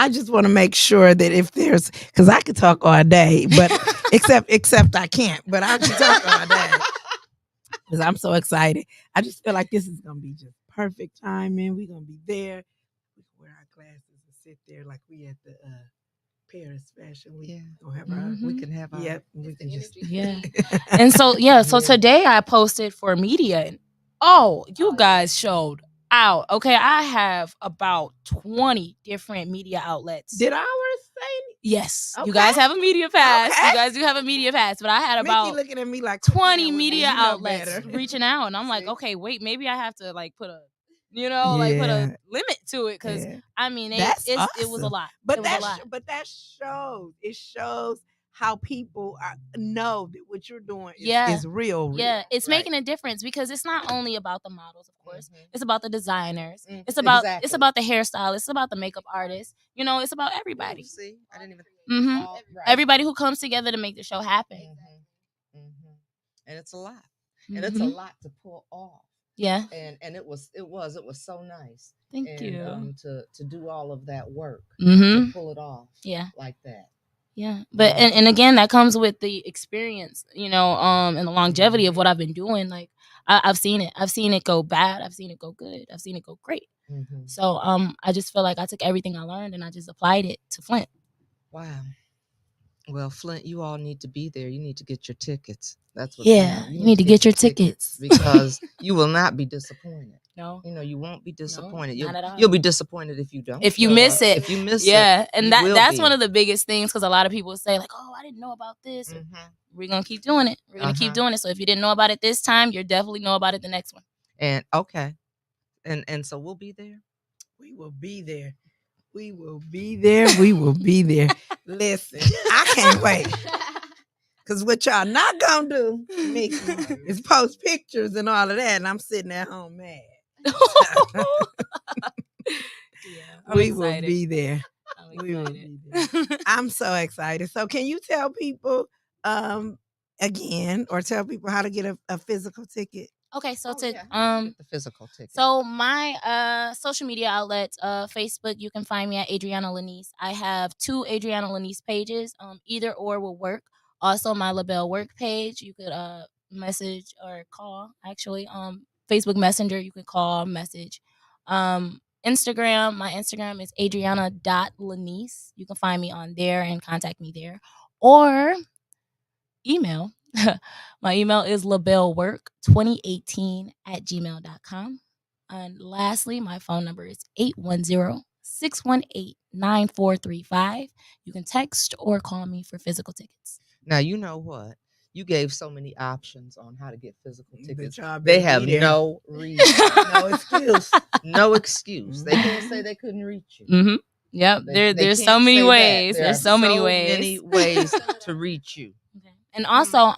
just want to make sure that if there's, because I could talk all day, but except I can't, but I can talk all day because I'm so excited. I just feel like this is gonna be just perfect timing. We're gonna be there. We can wear our glasses and sit there like we at the Paris Fashion Week. We can have our we can just And so so today I posted for media, and you guys showed out. Okay, I have about 20 different media outlets. Did ours say? Yes. Okay. You guys have a media pass. Okay. You guys do have a media pass, but I had about Mickey looking at me like 20 media outlets reaching out, and I'm like, okay, wait, maybe I have to put a put a limit to it, because I mean awesome. It was a lot. But that shows how people know that what you're doing is real. Yeah, it's making a difference, because it's not only about the models, of course. It's about the designers. It's about the hairstylists. It's about the makeup artists. It's about everybody. See, I didn't even. Everybody who comes together to make the show happen. And it's a lot, and it's a lot to pull off. Yeah, and it was so nice. Thank you. To do all of that work, to pull it off. Yeah, like that. Yeah, but and again, that comes with the experience, and the longevity of what I've been doing. Like I've seen it. I've seen it go bad. I've seen it go good. I've seen it go great. So I just feel like I took everything I learned and I just applied it to Flint. Wow. Well, Flint, you all need to be there. You need to get your tickets. That's what. Yeah, you need to get your tickets. because you will not be disappointed. No, you won't be disappointed. not at all. You'll be disappointed if you don't. If you miss it. If you miss it, yeah, and that's be. one of the biggest things because a lot of people say like, "Oh, I didn't know about this." We're gonna keep doing it. We're gonna keep doing it. So if you didn't know about it this time, you'll definitely know about it the next one. And okay, and so we'll be there. We will be there. We will be there. We will be there. Listen, I can't wait. Because what y'all not going to do, Mickey, is post pictures and all of that. And I'm sitting at home mad. We will be there. We will be there. I'm so excited. So can you tell people again or tell people how to get a physical ticket? Okay, so get the physical ticket. So my social media outlets, Facebook, you can find me at Adriana Lanice. I have 2 Adriana Lanice pages. Either or will work. Also, my Labelle Werk page, you could message or call. Actually, Facebook Messenger, you can call, message. Instagram, my Instagram is adriana.lanice. You can find me on there and contact me there. Or email. My email is labellewerk2018@gmail.com. And lastly, my phone number is 810-618-9435. You can text or call me for physical tickets. Now, you know what? You gave so many options on how to get physical tickets. They have no reason. No excuse. No excuse. They can't say they couldn't reach you. Mm-hmm. Yep. There's so many ways. There's so many ways to reach you. Okay. And also,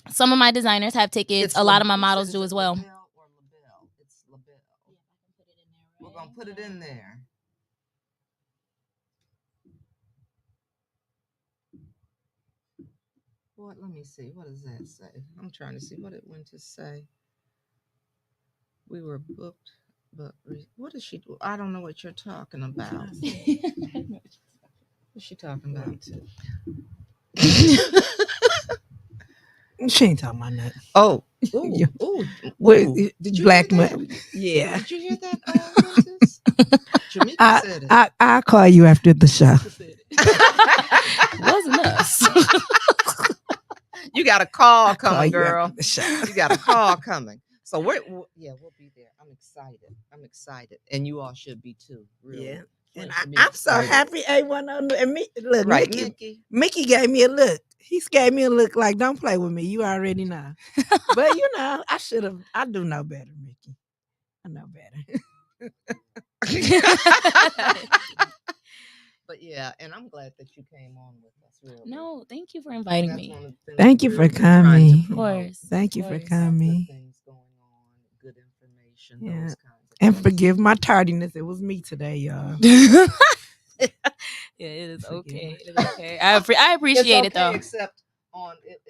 some of my designers have tickets. A lot of my models do as well. Labelle or Labelle? It's Labelle. We're going to put it in there. What? Let me see. What does that say? I'm trying to see what it went to say. We were booked, but what is she do? I don't know what you're talking about. What's she talking about? She ain't talking about nothing. Oh, Did you Black hear that? Yeah. Did you hear that? Jameca said it. I'll call you after the show. Wasn't us. You got a call coming, girl. You got a call coming. So we'll be there. I'm excited, and you all should be too. Really. Yeah. And I'm so happy A1 on and me. Look, right, Mickey gave me a look. He gave me a look like, don't play with me. You already know. But I do know better, Mickey. I know better. But yeah, and I'm glad that you came on with us. Really. No, thank you for inviting me. Thank you for coming. Of course. Thank you for coming. Good things going on, good information, yeah. those kinds of and things. Forgive my tardiness. It was me today, y'all. Yeah, it is okay. It is okay. I appreciate it though. Except on it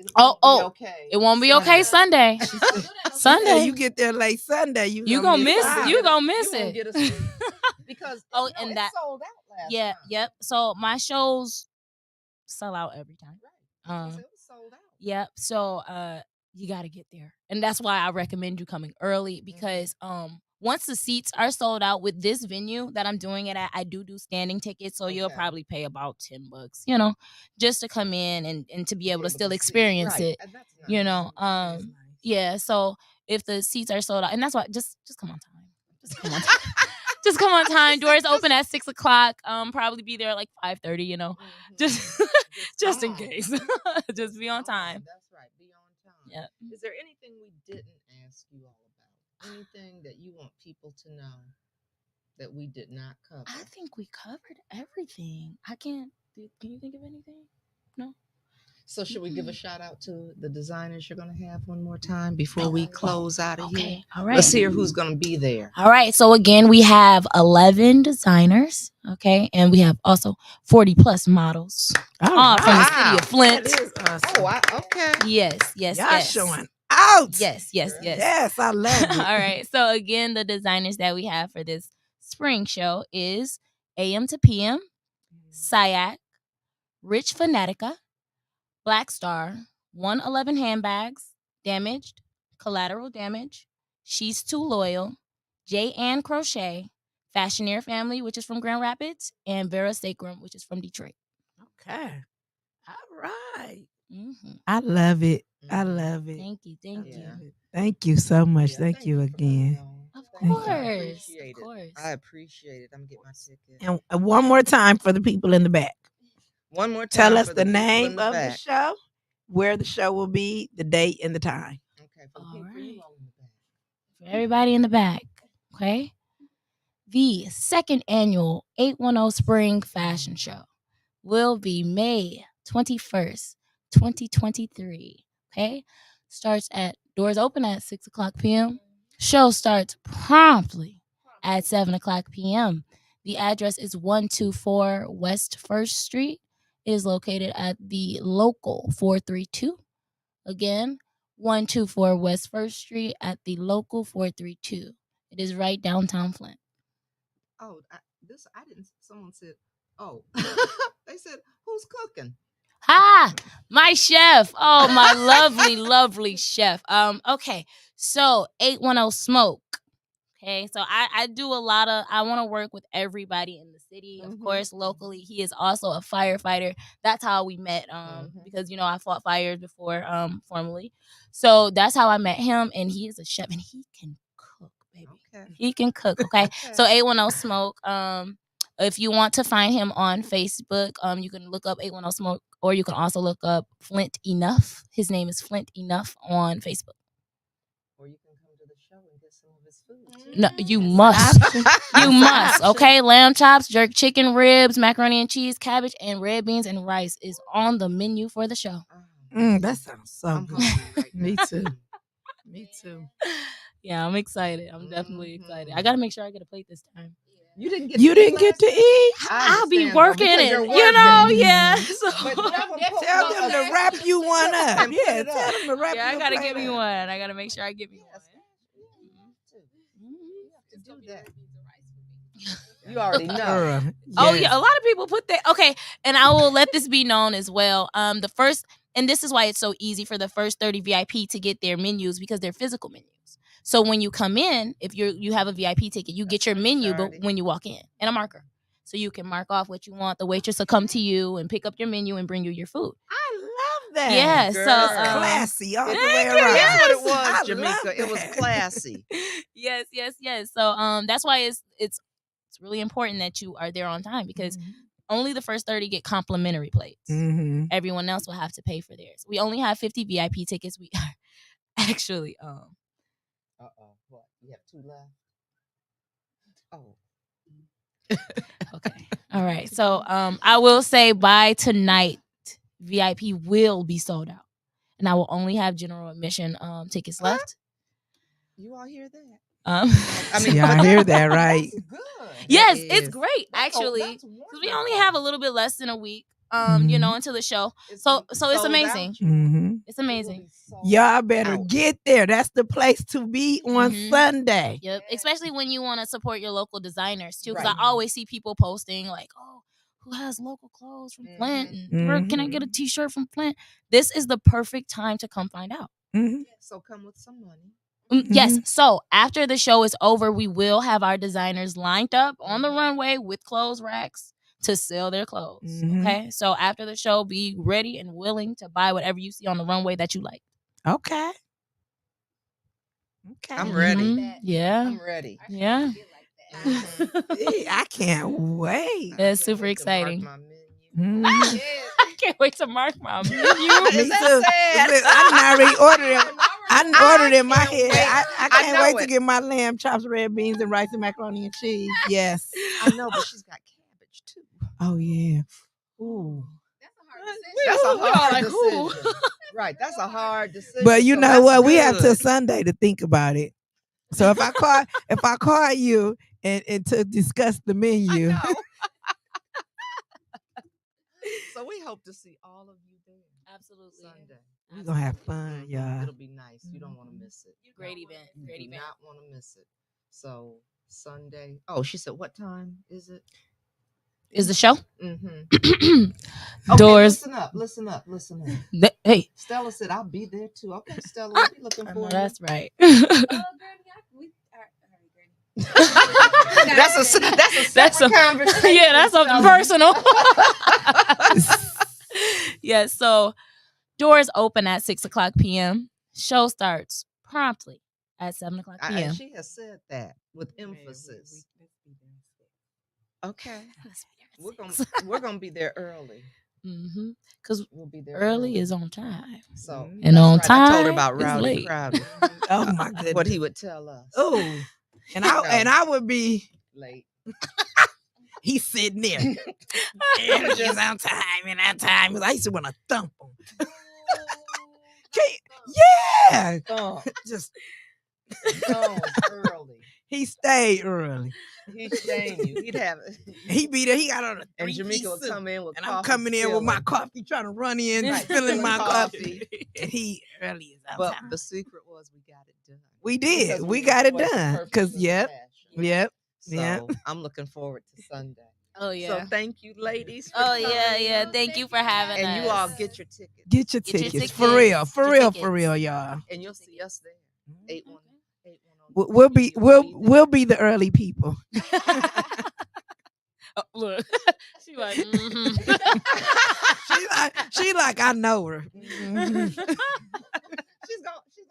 it won't be okay Sunday. Sunday, you get there late Sunday, you gonna miss it. Because and that sold out last yeah, time. yep. So my shows sell out every time. Right. It was sold out. Yep. So you got to get there, and that's why I recommend you coming early because once the seats are sold out with this venue that I'm doing it at, I do standing tickets, so you'll probably pay about $10, just to come in and to be able to still experience it. That's nice. Yeah. So if the seats are sold out, and that's why just come on time. Just come on time. Just come on time. Doors open at 6:00. Probably be there like 5:30. Just in case. Just be on time. That's right. Be on time. Yeah. Is there anything we didn't ask you all about? Anything that you want people to know that we did not cover? I think we covered everything. Can you think of anything? No. So should we give a shout out to the designers you're going to have one more time before we close out of here? All right. Let's hear who's going to be there. All right. So again, we have 11 designers. Okay. And we have also 40 plus models. From the city of Flint. That is awesome. Okay. Yes. Y'all showing out. Yes. Yes, I love it. All right. So again, the designers that we have for this spring show is AM to PM, Sayak, Rich Fanatica, Black Star, 111 Handbags, Damaged, Collateral Damage, She's Too Loyal, J. Ann Crochet, Fashioneer Family, which is from Grand Rapids, and Vera Sacrum, which is from Detroit. Okay. All right. Mm-hmm. I love it. I love it. Thank you. Thank you so much. Thank you again. Of Thank course. you. Of course. I appreciate it. I'm gonna get my ticket. And one more time for the people in the back. One more time. Tell us for the people name in the of back. the show, where the show will be, the date, and the time. Okay, for you all in the back. For everybody in the back, okay? The second annual 810 Spring Fashion Show will be May 21st, 2023. Okay? Doors open at 6 o'clock p.m. Show starts promptly at 7 o'clock p.m. The address is 124 West 1st Street. It is located at the local 432. Again, 124 West 1st Street at the local 432. It is right downtown Flint. Oh, I didn't. Someone said, oh, they said, who's cooking? Ha! My chef. Oh, my lovely, lovely chef. Okay. So 810 Smoke. Okay. So I do a lot of, I want to work with everybody in the city. Of course, locally. He is also a firefighter. That's how we met. Because I fought fires before, formally. So that's how I met him, and he is a chef, and he can cook, baby. Okay. He can cook. Okay. So 810 Smoke. If you want to find him on Facebook, you can look up 810 Smoke, or you can also look up Flint Enough. His name is Flint Enough on Facebook. Or you can come to the show and get some of his food. No, you must. You must. Okay, lamb chops, jerk chicken, ribs, macaroni and cheese, cabbage, and red beans and rice is on the menu for the show. That sounds so good. Right Me too. Me too. Yeah, I'm excited. I'm definitely excited. I got to make sure I get a plate this time. You didn't get. To eat. I'll be working it. Yeah. So tell them to wrap you one up. Yeah, tell them to wrap. Yeah, I gotta give me one. I gotta make sure I give me one. To do that. You already know. Oh yeah, a lot of people put that. Okay, and I will let this be known as well. The first, and this is why it's so easy for the first 30 VIP to get their menus, because they're physical menus. So when you come in, if you have a VIP ticket, you get your menu, but when you walk in, and a marker, so you can mark off what you want. The waitress will come to you and pick up your menu and bring you your food. I love that. Yeah, Girl. so classy all the Thank way you. around. That's what it was, I Jameca. love It was that. classy. yes. So that's why it's really important that you are there on time, because only the first 30 get complimentary plates. Everyone else will have to pay for theirs. We only have 50 VIP tickets. We are actually What? You have 2 left? Oh. okay. All right. So I will say by tonight, VIP will be sold out, and I will only have general admission tickets left. You all hear that? I mean, I hear that, right? That's good. Yes, That it's is. great actually, That's because we only have a little bit less than a week. Until the show. So it's amazing. It's amazing. Y'all better get there. That's the place to be on Sunday. Yep. Especially when you want to support your local designers too. Because I always see people posting like, oh, who has local clothes from Flint? And where can I get a t-shirt from Flint? This is the perfect time to come find out. So come with some money. Yes. So after the show is over, we will have our designers lined up on the runway with clothes racks to sell their clothes. Okay. So after the show, be ready and willing to buy whatever you see on the runway that you like. Okay. I'm ready. Yeah. I'm ready. Yeah. I can't wait. That's super exciting. I can't wait to mark my menu. Me too. I already ordered it. I ordered it in my head. I can't wait to get my lamb chops, red beans, and rice and macaroni and cheese. Yes. I know, but she's got cabbage too. Oh yeah. Ooh. That's a hard decision. Right. That's a hard decision. But you know what? We have till Sunday to think about it. So if I call you and to discuss the menu. So we hope to see all of you there. Absolutely. Sunday. We're gonna have fun, y'all. It'll be nice. You don't want to miss it. Great event. Great event. Not want to miss it. So Sunday. Oh, she said, what time is it? Is the show? Okay, Doors. Listen up. Hey. Stella said, I'll be there too. Okay, Stella, we'll be looking for you. That's right. That's a conversation. Yeah, that's something personal. Yeah, so doors open at 6:00 p.m. Show starts promptly at 7:00 p.m. She has said that with emphasis. Okay. We're gonna be there early. Because we'll be there early is on time. So and on right. time I told her about is Rowdy late. Crowdy. Oh my goodness. What he would tell us. Oh, and I would be late. He's sitting there. And he's on time and on time. I used to want to thump him. Yeah. Just early. He stayed early. He'd shame you. He'd have it. He'd be there. He got on a and Jameca would come in with and coffee. I'm coming in with my coffee, trying to run in, filling my coffee. And he early is on time. But the secret was we got it done. We did. We got it done. Because yep. So I'm looking forward to Sunday. Oh yeah. So thank you, ladies. Oh yeah. Thank you for having us. And you all get your tickets. Get your tickets. For real, y'all. And you'll see us there. 810. We'll be the early people. Look, she like, she like I know her. She's gonna say,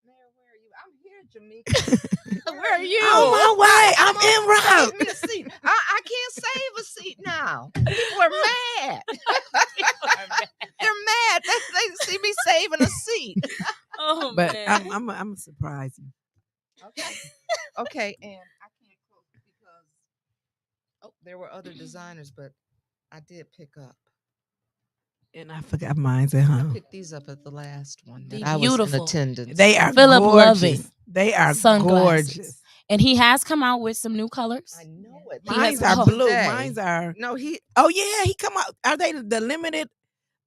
Mayor, where are you? I'm here, Jameca. Where are you? On my way. I'm en route. Give me a seat. I can't save a seat now. People are mad. They're mad. They see me saving a seat. Oh, but man. I'm surprised you. Okay, and I can't quote because there were other designers, but I did pick up. And I forgot mine's at home. I picked these up at the last one. They're I was beautiful. in attendance. They are Philip gorgeous. Loving. They are Sunglasses. gorgeous. And he has come out with some new colors. I know it. Mine's are blue. Mine's are. No, he. Oh yeah, he come out. Are they the limited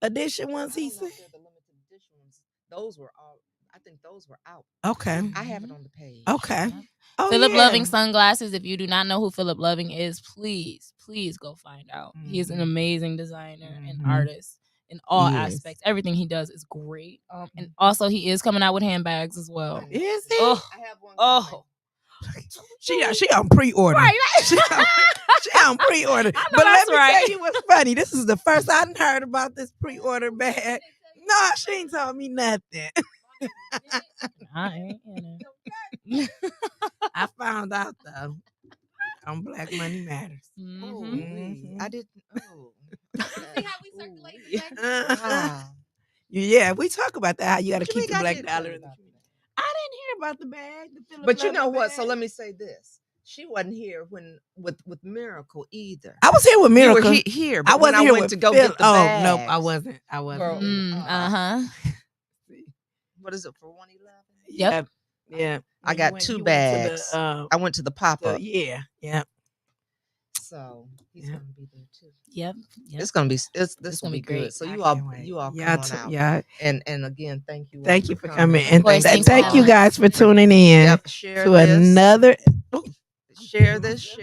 edition ones? He said. The limited edition ones. Those were all. I think those were out. Okay. I have it on the page. Okay. Oh, Philip Loving sunglasses. If you do not know who Philip Loving is, please go find out. He is an amazing designer and artist in all aspects. Everything he does is great. And also he is coming out with handbags as well. Is he? I have one. Oh. She on pre-order. Right. She on pre-order. But let me tell you what's funny. This is the first I heard about this pre-order bag. No, she ain't told me nothing. I ain't. I found out though on Black Money Matters. I didn't. Oh, See how we circulate the back? Yeah, we talk about that. How you got to keep the I black did dollar. hear In the about community. I didn't hear about the bag. But you know what? So let me say this: she wasn't here when with Miracle either. I was here with Miracle. You were here. But I wasn't when here I went with to go Phil. get the bags. Nope, I wasn't. What is it for 111? Yep. Yeah. I got two bags. I went to the pop-up. Yeah. So he's gonna be there too. Yep. It's gonna be this will be great. good. So you all come on out. Yeah. And again, thank you. Thank you for coming. And course, thank you guys for tuning in share to this. another. Share this.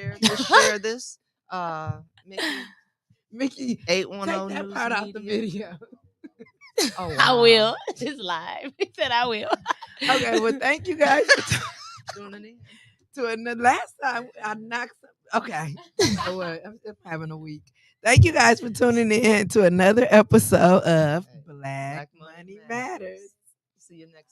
Mickey 810 take that News part out the Media. video. Oh, wow. I will. It's live. He said I will. Okay, well, thank you guys for tuning in. The last time I knocked something. Okay. So I'm having a week. Thank you guys for tuning in to another episode of Black Money Matters. See you next